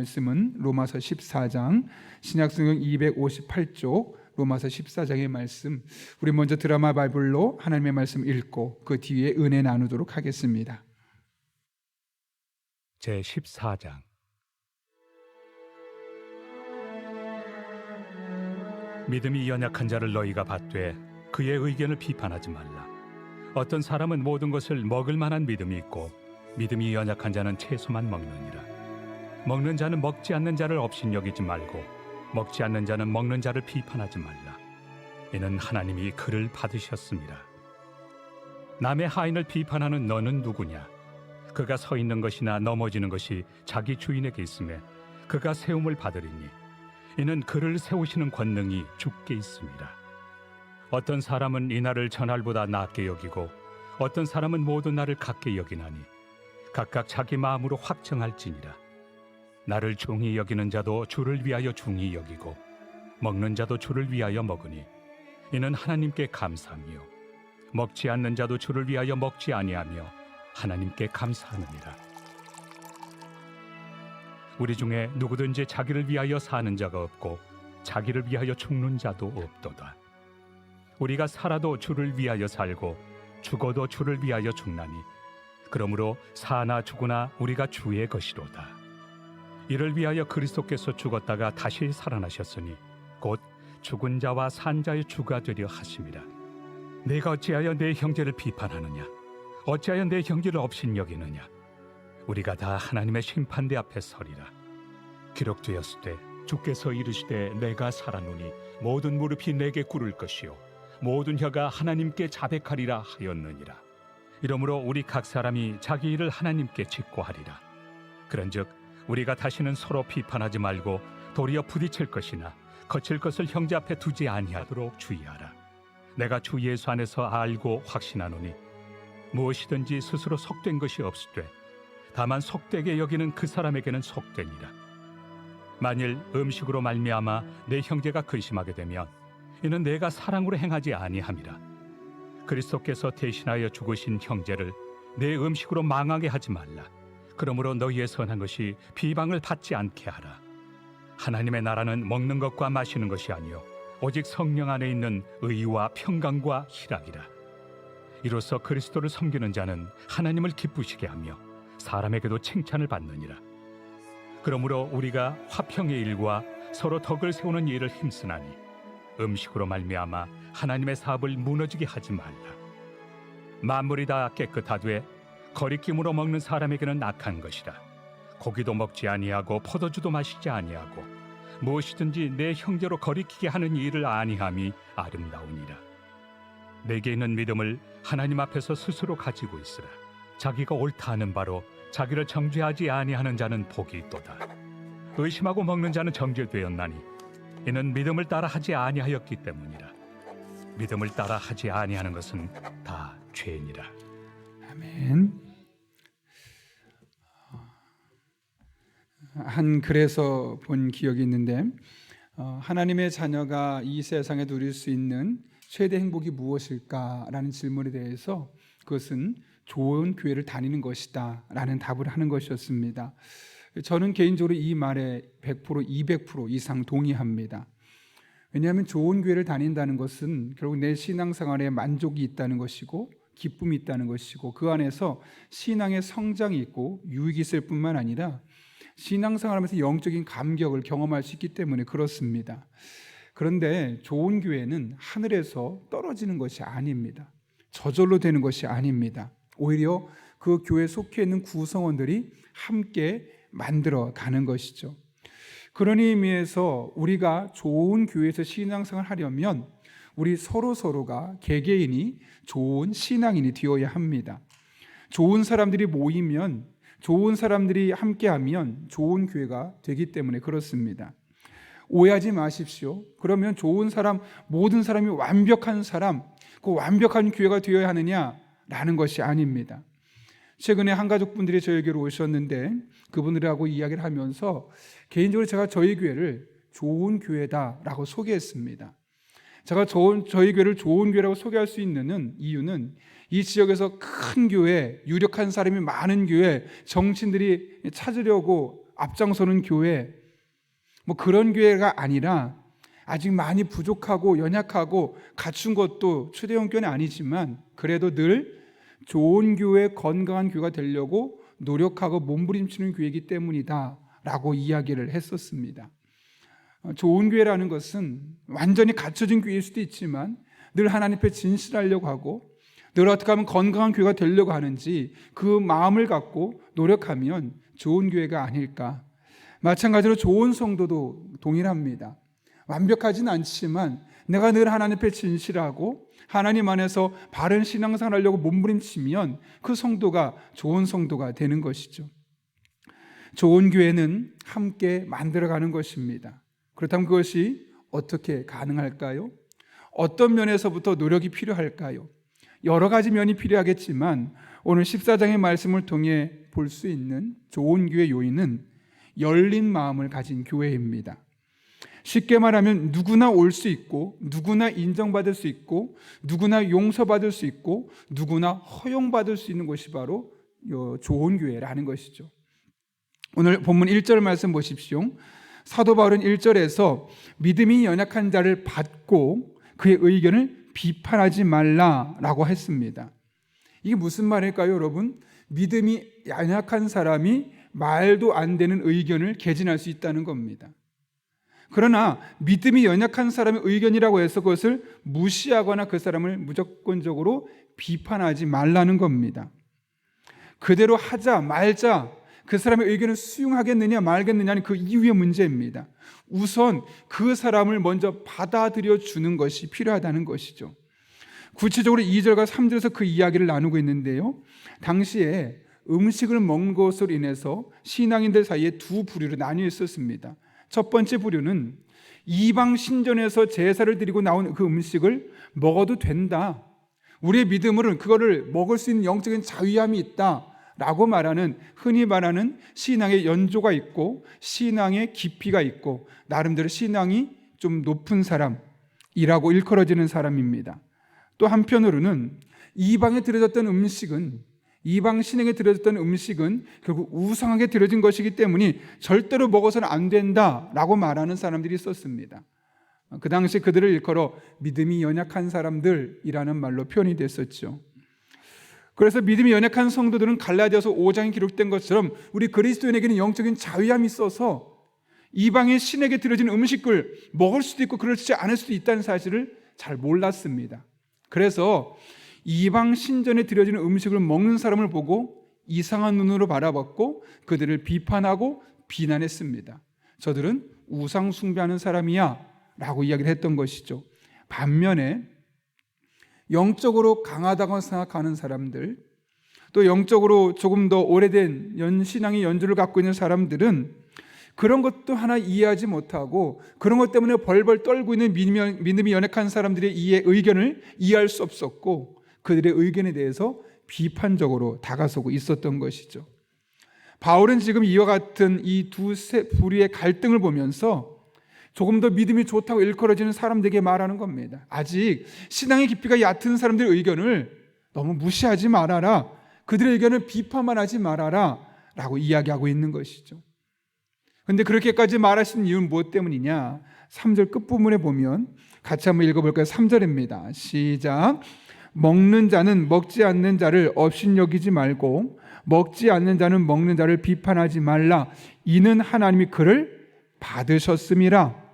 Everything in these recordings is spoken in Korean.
말씀은 로마서 14장, 신약성경 258쪽 로마서 14장의 말씀, 우리 먼저 드라마 바이블로 하나님의 말씀 읽고 그 뒤에 은혜 나누도록 하겠습니다. 제14장. 믿음이 연약한 자를 너희가 받되 그의 의견을 비판하지 말라. 어떤 사람은 모든 것을 먹을 만한 믿음이 있고 믿음이 연약한 자는 채소만 먹느니라. 먹는 자는 먹지 않는 자를 업신여기지 말고 먹지 않는 자는 먹는 자를 비판하지 말라. 이는 하나님이 그를 받으셨습니다. 남의 하인을 비판하는 너는 누구냐? 그가 서 있는 것이나 넘어지는 것이 자기 주인에게 있음에 그가 세움을 받으리니 이는 그를 세우시는 권능이 주께 있습니다. 어떤 사람은 이날을 전날보다 낮게 여기고 어떤 사람은 모든 날을 같게 여기나니 각각 자기 마음으로 확정할지니라. 나를 중히 여기는 자도 주를 위하여 중히 여기고 먹는 자도 주를 위하여 먹으니 이는 하나님께 감사하며 먹지 않는 자도 주를 위하여 먹지 아니하며 하나님께 감사하느니라. 우리 중에 누구든지 자기를 위하여 사는 자가 없고 자기를 위하여 죽는 자도 없도다. 우리가 살아도 주를 위하여 살고 죽어도 주를 위하여 죽나니 그러므로 사나 죽으나 우리가 주의 것이로다. 이를 위하여 그리스도께서 죽었다가 다시 살아나셨으니 곧 죽은 자와 산 자의 주가 되려 하심이라. 내가 어찌하여 내 형제를 비판하느냐? 어찌하여 내 형제를 업신여기느냐? 우리가 다 하나님의 심판대 앞에 서리라. 기록되었으되 주께서 이르시되 내가 살아노니 모든 무릎이 내게 꿇을 것이요 모든 혀가 하나님께 자백하리라 하였느니라. 이러므로 우리 각 사람이 자기 일을 하나님께 직고하리라. 그런즉 우리가 다시는 서로 비판하지 말고 도리어 부딪힐 것이나 거칠 것을 형제 앞에 두지 아니하도록 주의하라. 내가 주 예수 안에서 알고 확신하노니 무엇이든지 스스로 속된 것이 없으되 다만 속되게 여기는 그 사람에게는 속되니라. 만일 음식으로 말미암아 내 형제가 근심하게 되면 이는 내가 사랑으로 행하지 아니함이라. 그리스도께서 대신하여 죽으신 형제를 내 음식으로 망하게 하지 말라. 그러므로 너희의 선한 것이 비방을 받지 않게 하라. 하나님의 나라는 먹는 것과 마시는 것이 아니요 오직 성령 안에 있는 의와 평강과 희락이라. 이로써 그리스도를 섬기는 자는 하나님을 기쁘시게 하며 사람에게도 칭찬을 받느니라. 그러므로 우리가 화평의 일과 서로 덕을 세우는 일을 힘쓰나니 음식으로 말미암아 하나님의 사업을 무너지게 하지 말라. 만물이 다 깨끗하되 거리낌으로 먹는 사람에게는 악한 것이라. 고기도 먹지 아니하고 포도주도 마시지 아니하고 무엇이든지 내 형제로 거리키게 하는 일을 아니함이 아름다우니라. 내게 있는 믿음을 하나님 앞에서 스스로 가지고 있으라. 자기가 옳다 하는 바로 자기를 정죄하지 아니하는 자는 복이 있도다. 의심하고 먹는 자는 정죄되었나니 이는 믿음을 따라 하지 아니하였기 때문이라. 믿음을 따라 하지 아니하는 것은 다 죄니라. 아멘. 한 글에서 본 기억이 있는데 하나님의 자녀가 이 세상에 누릴 수 있는 최대 행복이 무엇일까라는 질문에 대해서 그것은 좋은 교회를 다니는 것이다 라는 답을 하는 것이었습니다. 저는 개인적으로 이 말에 100%, 200% 이상 동의합니다. 왜냐하면 좋은 교회를 다닌다는 것은 결국 내 신앙생활에 만족이 있다는 것이고 기쁨이 있다는 것이고 그 안에서 신앙의 성장이 있고 유익이 있을 뿐만 아니라 신앙생활하면서 영적인 감격을 경험할 수 있기 때문에 그렇습니다. 그런데 좋은 교회는 하늘에서 떨어지는 것이 아닙니다. 저절로 되는 것이 아닙니다. 오히려 그 교회에 속해 있는 구성원들이 함께 만들어 가는 것이죠. 그런 의미에서 우리가 좋은 교회에서 신앙생활을 하려면 우리 서로가 개개인이 좋은 신앙인이 되어야 합니다. 좋은 사람들이 모이면, 좋은 사람들이 함께하면 좋은 교회가 되기 때문에 그렇습니다. 오해하지 마십시오. 그러면 좋은 사람, 모든 사람이 완벽한 사람, 그 완벽한 교회가 되어야 하느냐라는 것이 아닙니다. 최근에 한 가족분들이 저에게로 오셨는데 그분들하고 이야기를 하면서 개인적으로 제가 저희 교회를 좋은 교회다라고 소개했습니다. 제가 저희 교회를 좋은 교회라고 소개할 수 있는 이유는 이 지역에서 큰 교회, 유력한 사람이 많은 교회, 정치인들이 찾으려고 앞장서는 교회, 뭐 그런 교회가 아니라 아직 많이 부족하고 연약하고 갖춘 것도 초대형 교회는 아니지만 그래도 늘 좋은 교회, 건강한 교회가 되려고 노력하고 몸부림치는 교회이기 때문이다 라고 이야기를 했었습니다. 좋은 교회라는 것은 완전히 갖춰진 교회일 수도 있지만 늘 하나님 앞에 진실하려고 하고 늘 어떻게 하면 건강한 교회가 되려고 하는지 그 마음을 갖고 노력하면 좋은 교회가 아닐까. 마찬가지로 좋은 성도도 동일합니다. 완벽하진 않지만 내가 늘 하나님 앞에 진실하고 하나님 안에서 바른 신앙생활 하려고 몸부림치면 그 성도가 좋은 성도가 되는 것이죠. 좋은 교회는 함께 만들어가는 것입니다. 그렇다면 그것이 어떻게 가능할까요? 어떤 면에서부터 노력이 필요할까요? 여러 가지 면이 필요하겠지만 오늘 14장의 말씀을 통해 볼 수 있는 좋은 교회 요인은 열린 마음을 가진 교회입니다. 쉽게 말하면 누구나 올 수 있고 누구나 인정받을 수 있고 누구나 용서받을 수 있고 누구나 허용받을 수 있는 것이 바로 좋은 교회라는 것이죠. 오늘 본문 1절 말씀 보십시오. 사도 바울은 1절에서 믿음이 연약한 자를 받고 그의 의견을 비판하지 말라라고 했습니다. 이게 무슨 말일까요, 여러분? 믿음이 연약한 사람이 말도 안 되는 의견을 개진할 수 있다는 겁니다. 그러나 믿음이 연약한 사람의 의견이라고 해서 그것을 무시하거나 그 사람을 무조건적으로 비판하지 말라는 겁니다. 그대로 하자 말자 그 사람의 의견을 수용하겠느냐 말겠느냐는 그 이후의 문제입니다. 우선 그 사람을 먼저 받아들여 주는 것이 필요하다는 것이죠. 구체적으로 2절과 3절에서 그 이야기를 나누고 있는데요. 당시에 음식을 먹는 것으로 인해서 신앙인들 사이에 두 부류로 나뉘어 있었습니다. 첫 번째 부류는 이방 신전에서 제사를 드리고 나온 그 음식을 먹어도 된다. 우리의 믿음으로는 그거를 먹을 수 있는 영적인 자유함이 있다 라고 말하는, 흔히 말하는 신앙의 연조가 있고 신앙의 깊이가 있고 나름대로 신앙이 좀 높은 사람이라고 일컬어지는 사람입니다. 또 한편으로는 이방 신에게 드려졌던 음식은 결국 우상하게 드려진 것이기 때문에 절대로 먹어서는 안 된다라고 말하는 사람들이 있었습니다. 그 당시 그들을 일컬어 믿음이 연약한 사람들이라는 말로 표현이 됐었죠. 그래서 믿음이 연약한 성도들은 갈라디아서 5장에 기록된 것처럼 우리 그리스도인에게는 영적인 자유함이 있어서 이방의 신에게 드려진 음식을 먹을 수도 있고 그렇지 않을 수도 있다는 사실을 잘 몰랐습니다. 그래서 이방 신전에 드려지는 음식을 먹는 사람을 보고 이상한 눈으로 바라봤고 그들을 비판하고 비난했습니다. 저들은 우상 숭배하는 사람이야 라고 이야기를 했던 것이죠. 반면에 영적으로 강하다고 생각하는 사람들, 또 영적으로 조금 더 오래된 신앙의 연주를 갖고 있는 사람들은 그런 것도 하나 이해하지 못하고 그런 것 때문에 벌벌 떨고 있는 믿음이 연약한 사람들의 의견을 이해할 수 없었고 그들의 의견에 대해서 비판적으로 다가서고 있었던 것이죠. 바울은 지금 이와 같은 이 두 부류의 갈등을 보면서 조금 더 믿음이 좋다고 일컬어지는 사람들에게 말하는 겁니다. 아직 신앙의 깊이가 얕은 사람들의 의견을 너무 무시하지 말아라. 그들의 의견을 비판만 하지 말아라 라고 이야기하고 있는 것이죠. 그런데 그렇게까지 말하신 이유는 무엇 때문이냐? 3절 끝부분에 보면 같이 한번 읽어볼까요? 3절입니다. 시작. 먹는 자는 먹지 않는 자를 업신여기지 말고 먹지 않는 자는 먹는 자를 비판하지 말라. 이는 하나님이 그를 받으셨음이라.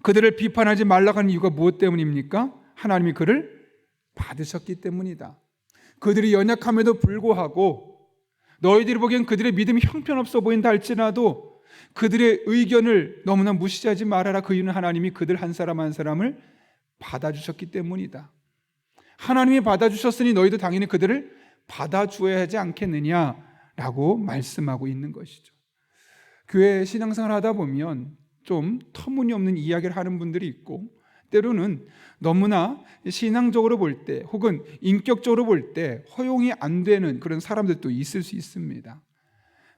그들을 비판하지 말라고 하는 이유가 무엇 때문입니까? 하나님이 그를 받으셨기 때문이다. 그들이 연약함에도 불구하고 너희들이 보기엔 그들의 믿음이 형편없어 보인다 할지라도 그들의 의견을 너무나 무시하지 말아라. 그 이유는 하나님이 그들 한 사람 한 사람을 받아주셨기 때문이다. 하나님이 받아주셨으니 너희도 당연히 그들을 받아주어야 하지 않겠느냐라고 말씀하고 있는 것이죠. 교회 신앙생활 하다 보면 좀 터무니없는 이야기를 하는 분들이 있고 때로는 너무나 신앙적으로 볼 때 혹은 인격적으로 볼 때 허용이 안 되는 그런 사람들도 있을 수 있습니다.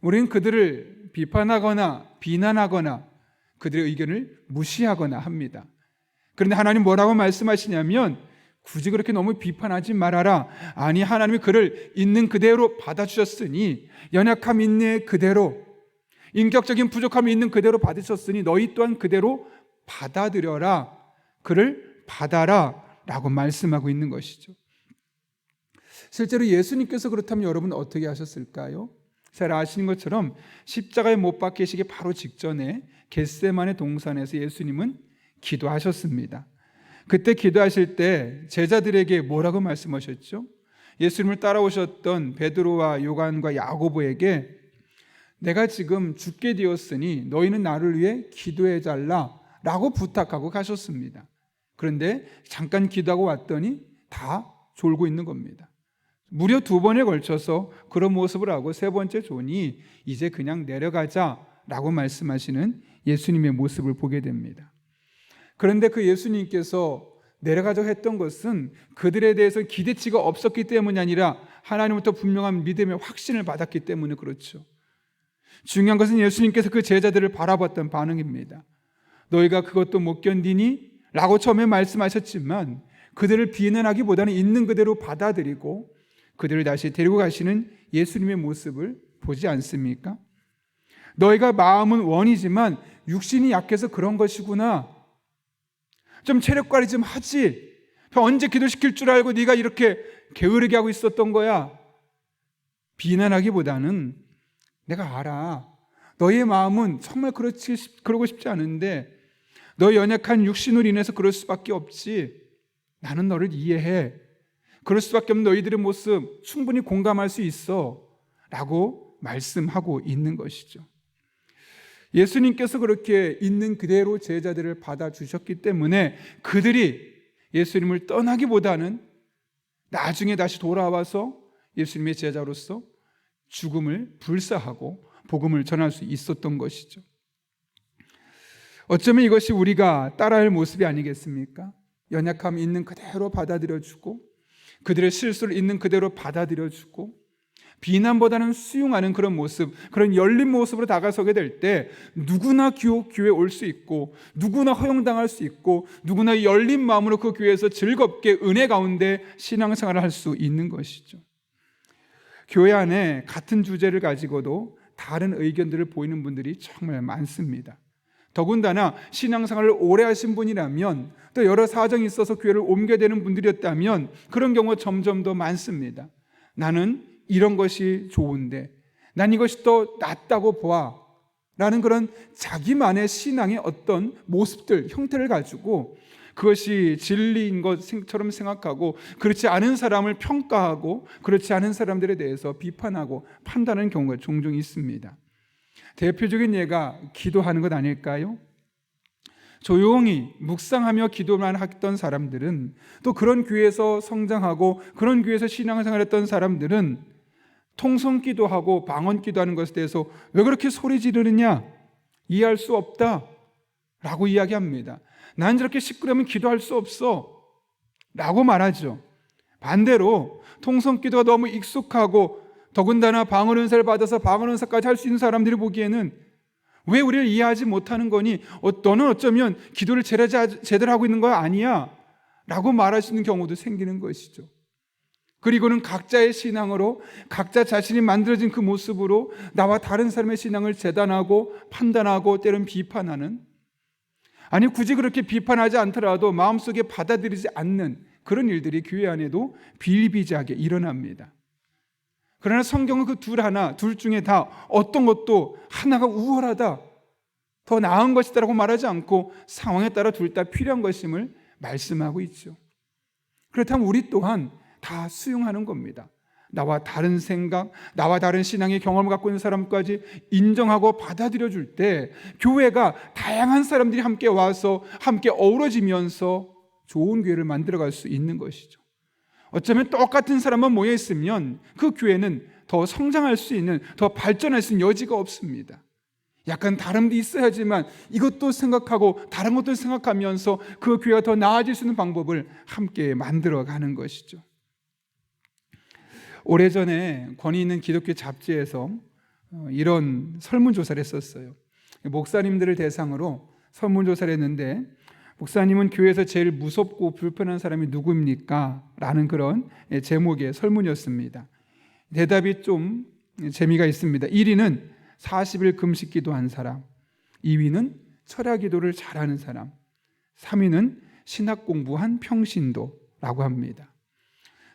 우리는 그들을 비판하거나 비난하거나 그들의 의견을 무시하거나 합니다. 그런데 하나님 뭐라고 말씀하시냐면 굳이 그렇게 너무 비판하지 말아라. 아니, 하나님이 그를 있는 그대로 받아주셨으니 연약함 있는 그대로 인격적인 부족함이 있는 그대로 받으셨으니 너희 또한 그대로 받아들여라. 그를 받아라 라고 말씀하고 있는 것이죠. 실제로 예수님께서 그렇다면 여러분 어떻게 하셨을까요? 잘 아시는 것처럼 십자가에 못 박히시기 바로 직전에 겟세마네 동산에서 예수님은 기도하셨습니다. 그때 기도하실 때 제자들에게 뭐라고 말씀하셨죠? 예수님을 따라오셨던 베드로와 요한과 야고보에게 내가 지금 죽게 되었으니 너희는 나를 위해 기도해 달라 라고 부탁하고 가셨습니다. 그런데 잠깐 기도하고 왔더니 다 졸고 있는 겁니다. 무려 2번에 걸쳐서 그런 모습을 하고 3번째 존이 이제 그냥 내려가자라고 말씀하시는 예수님의 모습을 보게 됩니다. 그런데 그 예수님께서 내려가자고 했던 것은 그들에 대해서 기대치가 없었기 때문이 아니라 하나님부터 분명한 믿음의 확신을 받았기 때문에 그렇죠. 중요한 것은 예수님께서 그 제자들을 바라봤던 반응입니다. 너희가 그것도 못 견디니? 라고 처음에 말씀하셨지만 그들을 비난하기보다는 있는 그대로 받아들이고 그들을 다시 데리고 가시는 예수님의 모습을 보지 않습니까? 너희가 마음은 원이지만 육신이 약해서 그런 것이구나. 좀 체력 관리 좀 하지. 언제 기도시킬 줄 알고 네가 이렇게 게으르게 하고 있었던 거야. 비난하기보다는 내가 알아. 너희의 마음은 정말 그러고 싶지 않은데 너의 연약한 육신으로 인해서 그럴 수밖에 없지. 나는 너를 이해해. 그럴 수밖에 없는 너희들의 모습 충분히 공감할 수 있어 라고 말씀하고 있는 것이죠. 예수님께서 그렇게 있는 그대로 제자들을 받아주셨기 때문에 그들이 예수님을 떠나기보다는 나중에 다시 돌아와서 예수님의 제자로서 죽음을 불사하고 복음을 전할 수 있었던 것이죠. 어쩌면 이것이 우리가 따라야 할 모습이 아니겠습니까? 연약함이 있는 그대로 받아들여주고 그들의 실수를 있는 그대로 받아들여주고 비난보다는 수용하는 그런 모습, 그런 열린 모습으로 다가서게 될 때 누구나 교회에 올 수 있고 누구나 허용당할 수 있고 누구나 열린 마음으로 그 교회에서 즐겁게 은혜 가운데 신앙생활을 할 수 있는 것이죠. 교회 안에 같은 주제를 가지고도 다른 의견들을 보이는 분들이 정말 많습니다. 더군다나 신앙생활을 오래 하신 분이라면 또 여러 사정이 있어서 교회를 옮겨야 되는 분들이었다면 그런 경우가 점점 더 많습니다. 나는 이런 것이 좋은데 난 이것이 더 낫다고 보아 라는 그런 자기만의 신앙의 어떤 모습들, 형태를 가지고 그것이 진리인 것처럼 생각하고 그렇지 않은 사람을 평가하고 그렇지 않은 사람들에 대해서 비판하고 판단하는 경우가 종종 있습니다. 대표적인 예가 기도하는 것 아닐까요? 조용히 묵상하며 기도만 했던 사람들은 또 그런 교회에서 성장하고 그런 교회에서 신앙생활을 했던 사람들은 통성 기도하고 방언 기도하는 것에 대해서 왜 그렇게 소리 지르느냐? 이해할 수 없다 라고 이야기합니다. 난 저렇게 시끄러우면 기도할 수 없어 라고 말하죠. 반대로 통성 기도가 너무 익숙하고 더군다나 방언 은사를 받아서 방언 은사까지 할 수 있는 사람들이 보기에는 왜 우리를 이해하지 못하는 거니? 너는 어쩌면 기도를 제대로 하고 있는 거 아니야? 라고 말할 수 있는 경우도 생기는 것이죠. 그리고는 각자의 신앙으로 각자 자신이 만들어진 그 모습으로 나와 다른 사람의 신앙을 재단하고 판단하고 때론 비판하는, 아니 굳이 그렇게 비판하지 않더라도 마음속에 받아들이지 않는 그런 일들이 교회 안에도 비일비재하게 일어납니다. 그러나 성경은 그 둘 중에 다 어떤 것도 하나가 우월하다, 더 나은 것이다라고 말하지 않고 상황에 따라 둘 다 필요한 것임을 말씀하고 있죠. 그렇다면 우리 또한 다 수용하는 겁니다. 나와 다른 생각, 나와 다른 신앙의 경험을 갖고 있는 사람까지 인정하고 받아들여 줄 때 교회가 다양한 사람들이 함께 와서 함께 어우러지면서 좋은 교회를 만들어갈 수 있는 것이죠. 어쩌면 똑같은 사람만 모여 있으면 그 교회는 더 성장할 수 있는, 더 발전할 수 있는 여지가 없습니다. 약간 다름도 있어야지만 이것도 생각하고 다른 것도 생각하면서 그 교회가 더 나아질 수 있는 방법을 함께 만들어가는 것이죠. 오래전에 권위 있는 기독교 잡지에서 이런 설문조사를 했었어요. 목사님들을 대상으로 설문조사를 했는데 목사님은 교회에서 제일 무섭고 불편한 사람이 누구입니까? 라는 그런 제목의 설문이었습니다. 대답이 좀 재미가 있습니다. 1위는 40일 금식 기도한 사람, 2위는 철야 기도를 잘하는 사람, 3위는 신학 공부한 평신도라고 합니다.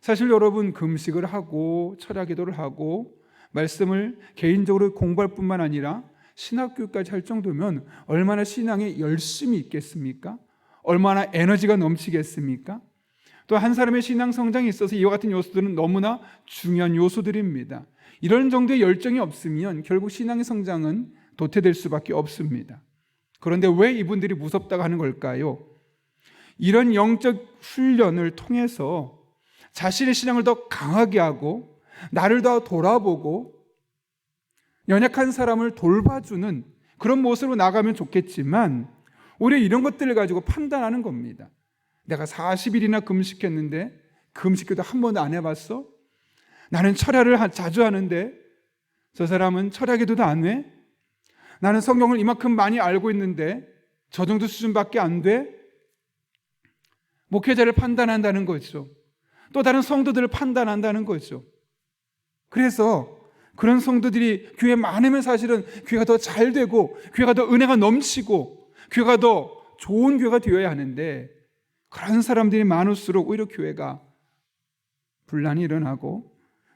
사실 여러분, 금식을 하고 철야 기도를 하고 말씀을 개인적으로 공부할 뿐만 아니라 신학교까지 할 정도면 얼마나 신앙에 열심이 있겠습니까? 얼마나 에너지가 넘치겠습니까? 또 한 사람의 신앙 성장에 있어서 이와 같은 요소들은 너무나 중요한 요소들입니다. 이런 정도의 열정이 없으면 결국 신앙의 성장은 도태될 수밖에 없습니다. 그런데 왜 이분들이 무섭다고 하는 걸까요? 이런 영적 훈련을 통해서 자신의 신앙을 더 강하게 하고 나를 더 돌아보고 연약한 사람을 돌봐주는 그런 모습으로 나가면 좋겠지만 오히려 이런 것들을 가지고 판단하는 겁니다. 내가 40일이나 금식했는데 금식기도 한 번도 안 해봤어? 나는 철야를 자주 하는데 저 사람은 철야기도도 안 해? 나는 성경을 이만큼 많이 알고 있는데 저 정도 수준밖에 안 돼? 목회자를 판단한다는 거죠. 또 다른 성도들을 판단한다는 거죠. 그래서 그런 성도들이 교회에 많으면 사실은 교회가 더 잘 되고 교회가 더 은혜가 넘치고 교회가 더 좋은 교회가 되어야 하는데 그런 사람들이 많을수록 오히려 교회가 분란이 일어나고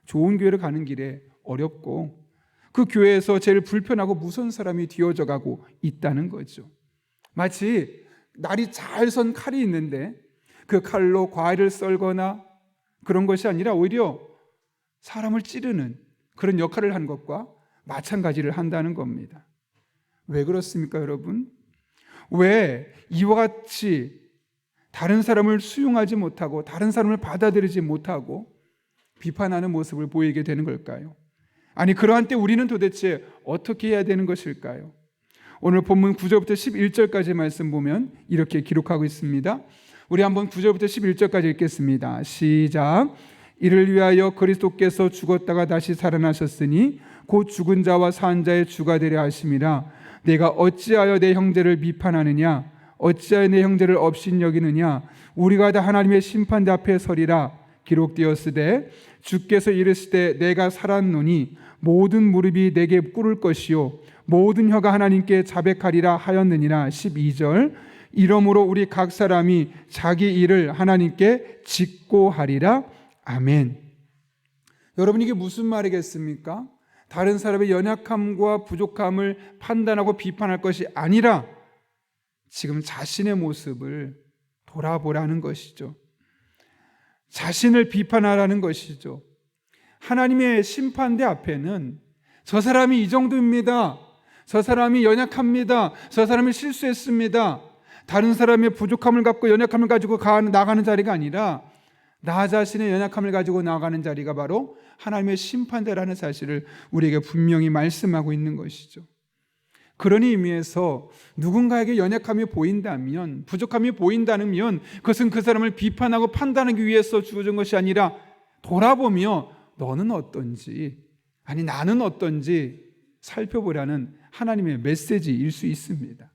좋은 교회를 가는 길에 어렵고 그 교회에서 제일 불편하고 무서운 사람이 되어져 가고 있다는 거죠. 마치 날이 잘 선 칼이 있는데 그 칼로 과일을 썰거나 그런 것이 아니라 오히려 사람을 찌르는 그런 역할을 한 것과 마찬가지를 한다는 겁니다. 왜 그렇습니까, 여러분? 왜 이와 같이 다른 사람을 수용하지 못하고 다른 사람을 받아들이지 못하고 비판하는 모습을 보이게 되는 걸까요? 아니, 그러한 때 우리는 도대체 어떻게 해야 되는 것일까요? 오늘 본문 9절부터 11절까지 말씀 보면 이렇게 기록하고 있습니다. 우리 한번 9절부터 11절까지 읽겠습니다. 시작. 이를 위하여 그리스도께서 죽었다가 다시 살아나셨으니 곧 죽은 자와 산 자의 주가 되려 하심이라. 내가 어찌하여 내 형제를 비판하느냐? 어찌하여 내 형제를 업신여기느냐? 우리가 다 하나님의 심판대 앞에 서리라. 기록되었으되 주께서 이르시되 내가 살았노니 모든 무릎이 내게 꿇을 것이요 모든 혀가 하나님께 자백하리라 하였느니라. 12절. 이러므로 우리 각 사람이 자기 일을 하나님께 직고하리라. 아멘. 여러분, 이게 무슨 말이겠습니까? 다른 사람의 연약함과 부족함을 판단하고 비판할 것이 아니라 지금 자신의 모습을 돌아보라는 것이죠. 자신을 비판하라는 것이죠. 하나님의 심판대 앞에는 저 사람이 이 정도입니다. 저 사람이 연약합니다. 저 사람이 실수했습니다. 다른 사람의 부족함을 갖고 연약함을 가지고 나가는 자리가 아니라 나 자신의 연약함을 가지고 나가는 자리가 바로 하나님의 심판대라는 사실을 우리에게 분명히 말씀하고 있는 것이죠. 그런 의미에서 누군가에게 연약함이 보인다면, 부족함이 보인다면 그것은 그 사람을 비판하고 판단하기 위해서 주어진 것이 아니라 돌아보며 너는 어떤지, 아니 나는 어떤지 살펴보라는 하나님의 메시지일 수 있습니다.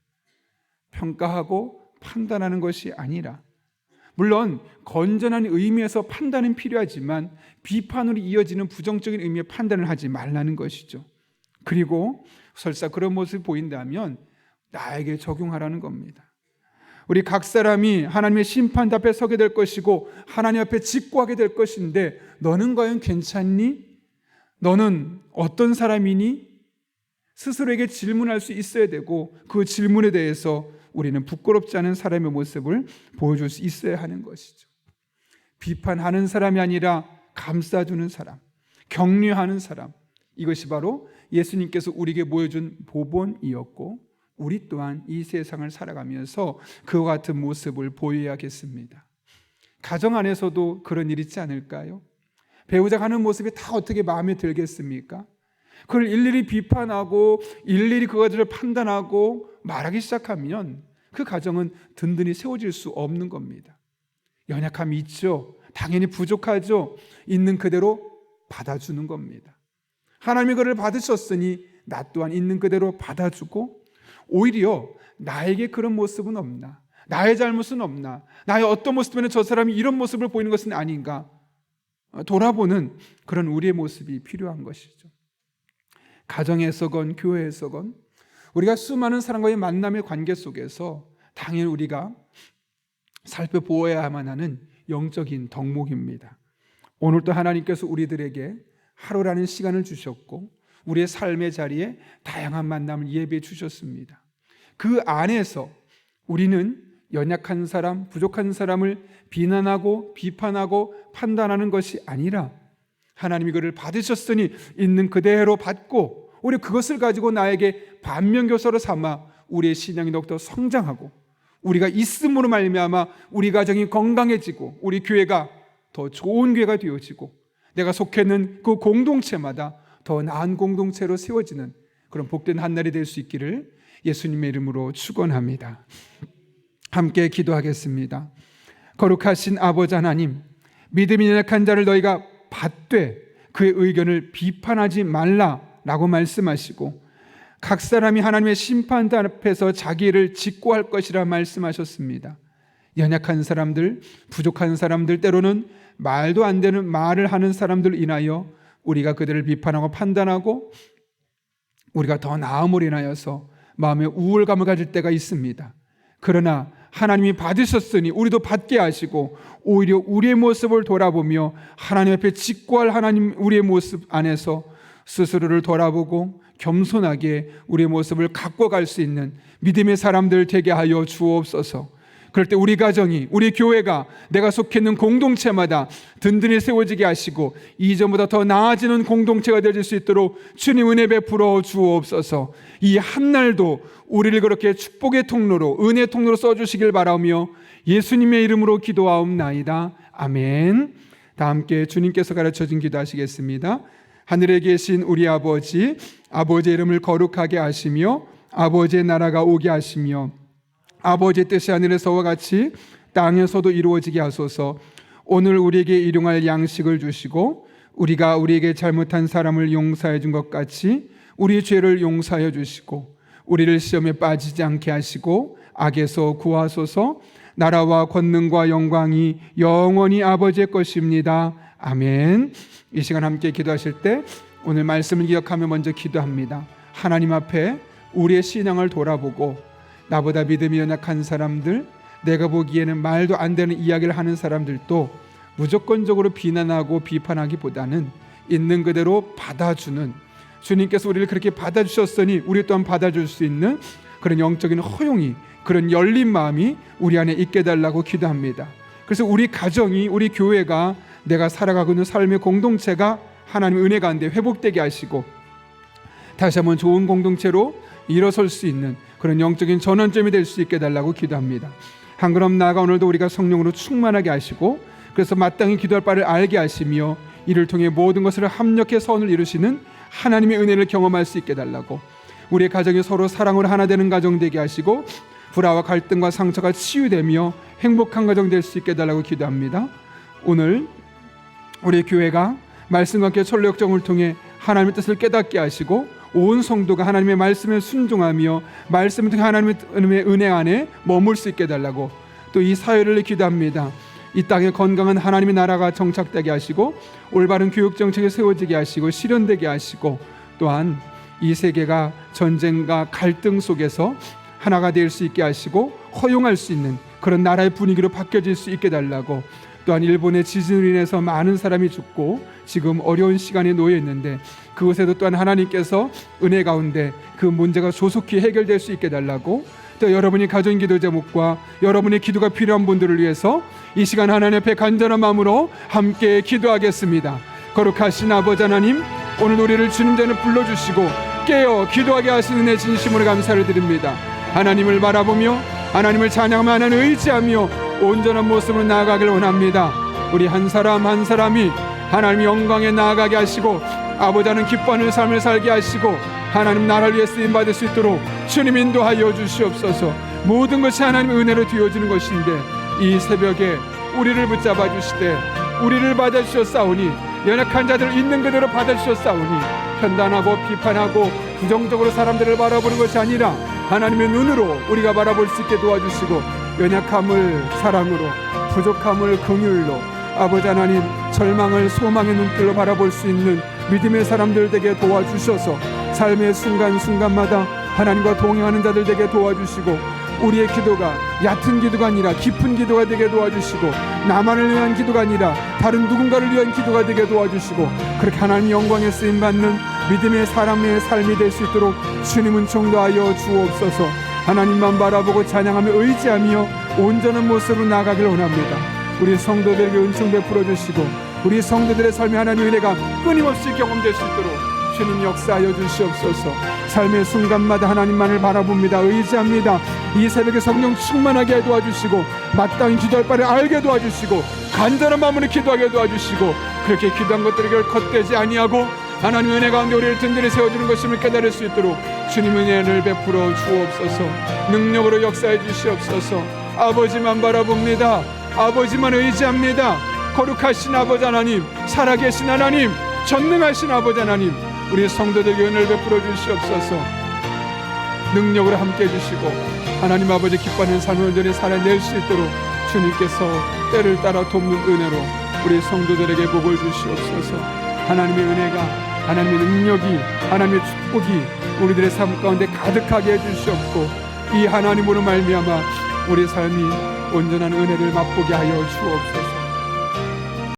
평가하고 판단하는 것이 아니라, 물론 건전한 의미에서 판단은 필요하지만 비판으로 이어지는 부정적인 의미의 판단을 하지 말라는 것이죠. 그리고 설사 그런 모습이 보인다면 나에게 적용하라는 겁니다. 우리 각 사람이 하나님의 심판 앞에 서게 될 것이고 하나님 앞에 직고하게 될 것인데 너는 과연 괜찮니? 너는 어떤 사람이니? 스스로에게 질문할 수 있어야 되고 그 질문에 대해서 우리는 부끄럽지 않은 사람의 모습을 보여줄 수 있어야 하는 것이죠. 비판하는 사람이 아니라 감싸주는 사람, 격려하는 사람, 이것이 바로 예수님께서 우리에게 보여준 보본이었고 우리 또한 이 세상을 살아가면서 그와 같은 모습을 보여야겠습니다. 가정 안에서도 그런 일 있지 않을까요? 배우자가 하는 모습이 다 어떻게 마음에 들겠습니까? 그걸 일일이 비판하고 일일이 그것들을 판단하고 말하기 시작하면 그 가정은 든든히 세워질 수 없는 겁니다. 연약함이 있죠. 당연히 부족하죠. 있는 그대로 받아주는 겁니다. 하나님이 그를 받으셨으니 나 또한 있는 그대로 받아주고 오히려 나에게 그런 모습은 없나? 나의 잘못은 없나? 나의 어떤 모습 때문에 저 사람이 이런 모습을 보이는 것은 아닌가? 돌아보는 그런 우리의 모습이 필요한 것이죠. 가정에서건 교회에서건 우리가 수많은 사람과의 만남의 관계 속에서 당연히 우리가 살펴보아야만 하는 영적인 덕목입니다. 오늘도 하나님께서 우리들에게 하루라는 시간을 주셨고 우리의 삶의 자리에 다양한 만남을 예비해 주셨습니다. 그 안에서 우리는 연약한 사람, 부족한 사람을 비난하고 비판하고 판단하는 것이 아니라 하나님이 그를 받으셨으니 있는 그대로 받고 우리 그것을 가지고 나에게 반면교사로 삼아 우리의 신앙이 더욱더 성장하고 우리가 있음으로 말미암아 우리 가정이 건강해지고 우리 교회가 더 좋은 교회가 되어지고 내가 속해 있는 그 공동체마다 더 나은 공동체로 세워지는 그런 복된 한 날이 될 수 있기를 예수님의 이름으로 축원합니다. 함께 기도하겠습니다. 거룩하신 아버지 하나님, 믿음이 연약한 자를 너희가 받되 그의 의견을 비판하지 말라라고 말씀하시고 각 사람이 하나님의 심판대 앞에서 자기 일을 직고할 것이라 말씀하셨습니다. 연약한 사람들, 부족한 사람들, 때로는 말도 안 되는 말을 하는 사람들 인하여 우리가 그들을 비판하고 판단하고 우리가 더 나음으로 인하여서 마음의 우울감을 가질 때가 있습니다. 그러나 하나님이 받으셨으니 우리도 받게 하시고 오히려 우리의 모습을 돌아보며 하나님 앞에 직고할 하나님 우리의 모습 안에서 스스로를 돌아보고 겸손하게 우리의 모습을 갖고 갈 수 있는 믿음의 사람들 되게 하여 주옵소서. 그럴 때 우리 가정이, 우리 교회가, 내가 속해 있는 공동체마다 든든히 세워지게 하시고 이전보다 더 나아지는 공동체가 될 수 있도록 주님 은혜 베풀어 주옵소서. 이 한날도 우리를 그렇게 축복의 통로로, 은혜의 통로로 써주시길 바라며 예수님의 이름으로 기도하옵나이다. 아멘. 다 함께 주님께서 가르쳐준 기도하시겠습니다. 하늘에 계신 우리 아버지, 아버지의 이름을 거룩하게 하시며 아버지의 나라가 오게 하시며 아버지의 뜻이 하늘에서와 같이 땅에서도 이루어지게 하소서. 오늘 우리에게 일용할 양식을 주시고 우리가 우리에게 잘못한 사람을 용서해 준 것 같이 우리 죄를 용서하여 주시고 우리를 시험에 빠지지 않게 하시고 악에서 구하소서. 나라와 권능과 영광이 영원히 아버지의 것입니다. 아멘. 이 시간 함께 기도하실 때 오늘 말씀을 기억하며 먼저 기도합니다. 하나님 앞에 우리의 신앙을 돌아보고 나보다 믿음이 연약한 사람들, 내가 보기에는 말도 안 되는 이야기를 하는 사람들도 무조건적으로 비난하고 비판하기보다는 있는 그대로 받아주는, 주님께서 우리를 그렇게 받아주셨으니 우리 또한 받아줄 수 있는 그런 영적인 허용이, 그런 열린 마음이 우리 안에 있게 해달라고 기도합니다. 그래서 우리 가정이, 우리 교회가, 내가 살아가고 있는 삶의 공동체가 하나님의 은혜 가운데 회복되게 하시고 다시 한번 좋은 공동체로 일어설 수 있는 그런 영적인 전환점이 될 수 있게 해달라고 기도합니다. 한 걸음 나아가 오늘도 우리가 성령으로 충만하게 하시고 그래서 마땅히 기도할 바를 알게 하시며 이를 통해 모든 것을 합력해 선을 이루시는 하나님의 은혜를 경험할 수 있게 해달라고, 우리의 가정이 서로 사랑으로 하나 되는 가정 되게 하시고 불화와 갈등과 상처가 치유되며 행복한 가정 될 수 있게 해달라고 기도합니다. 오늘 우리 교회가 말씀과 함께 천로역정을 통해 하나님의 뜻을 깨닫게 하시고 온 성도가 하나님의 말씀에 순종하며 말씀을 통해 하나님의 은혜 안에 머물 수 있게 해달라고, 또 이 사회를 기도합니다. 이 땅에 건강한 하나님의 나라가 정착되게 하시고 올바른 교육 정책이 세워지게 하시고 실현되게 하시고 또한 이 세계가 전쟁과 갈등 속에서 하나가 될 수 있게 하시고 허용할 수 있는 그런 나라의 분위기로 바뀌어질 수 있게 해달라고, 또한 일본의 지진으로 인해서 많은 사람이 죽고 지금 어려운 시간에 놓여 있는데 그곳에도 또한 하나님께서 은혜 가운데 그 문제가 조속히 해결될 수 있게 해달라고, 또 여러분이 가정 기도 제목과 여러분의 기도가 필요한 분들을 위해서 이 시간 하나님 앞에 간절한 마음으로 함께 기도하겠습니다. 거룩하신 아버지 하나님, 오늘 우리를 주님 전에 불러주시고 깨어 기도하게 하신 은혜 진심으로 감사를 드립니다. 하나님을 바라보며 하나님을 찬양하며 하나님을 의지하며 온전한 모습으로 나아가길 원합니다. 우리 한 사람 한 사람이 하나님 영광에 나아가게 하시고 아버지는 기뻐하는 삶을 살게 하시고 하나님 나라를 위해 쓰임받을 수 있도록 주님 인도하여 주시옵소서. 모든 것이 하나님의 은혜로 되어지는 것인데 이 새벽에 우리를 붙잡아 주시되 우리를 받아주셨사오니, 연약한 자들을 있는 그대로 받아주셨사오니 편단하고 비판하고 부정적으로 사람들을 바라보는 것이 아니라 하나님의 눈으로 우리가 바라볼 수 있게 도와주시고 연약함을 사랑으로, 부족함을 긍휼로, 아버지 하나님 절망을 소망의 눈길로 바라볼 수 있는 믿음의 사람들 되게 도와주셔서 삶의 순간순간마다 하나님과 동행하는 자들 되게 도와주시고, 우리의 기도가 얕은 기도가 아니라 깊은 기도가 되게 도와주시고, 나만을 위한 기도가 아니라 다른 누군가를 위한 기도가 되게 도와주시고, 그렇게 하나님 영광에 쓰임받는 믿음의 사람의 삶이 될 수 있도록 주님은 총도하여 주옵소서. 하나님만 바라보고 찬양하며 의지하며 온전한 모습으로 나아가길 원합니다. 우리 성도들에게 은총 베풀어 주시고, 우리 성도들의 삶에 하나님의 은혜가 끊임없이 경험될 수 있도록 주님 역사하여 주시옵소서. 삶의 순간마다 하나님만을 바라봅니다. 의지합니다. 이 새벽에 성령 충만하게 도와주시고, 마땅히 기도할 바를 알게 도와주시고, 간절한 마음으로 기도하게 도와주시고, 그렇게 기도한 것들이 결코 헛되지 아니하고 하나님의 은혜 가운데 우리를 든든히 세워주는 것임을 깨달을 수 있도록 주님 은혜를 베풀어 주옵소서. 능력으로 역사해 주시옵소서. 아버지만 바라봅니다. 아버지만 의지합니다. 거룩하신 아버지 하나님, 살아계신 하나님, 전능하신 아버지 하나님, 우리 성도들에게 은혜를 베풀어 주시옵소서. 능력으로 함께 해주시고 하나님 아버지 기뻐하는 삶을 온전히 살아낼 수 있도록 주님께서 때를 따라 돕는 은혜로 우리 성도들에게 복을 주시옵소서. 하나님의 은혜가, 하나님의 능력이, 하나님의 축복이 우리들의 삶 가운데 가득하게 해주시옵고, 이 하나님으로 말미암아 우리 삶이 온전한 은혜를 맛보게 하여 주옵소서.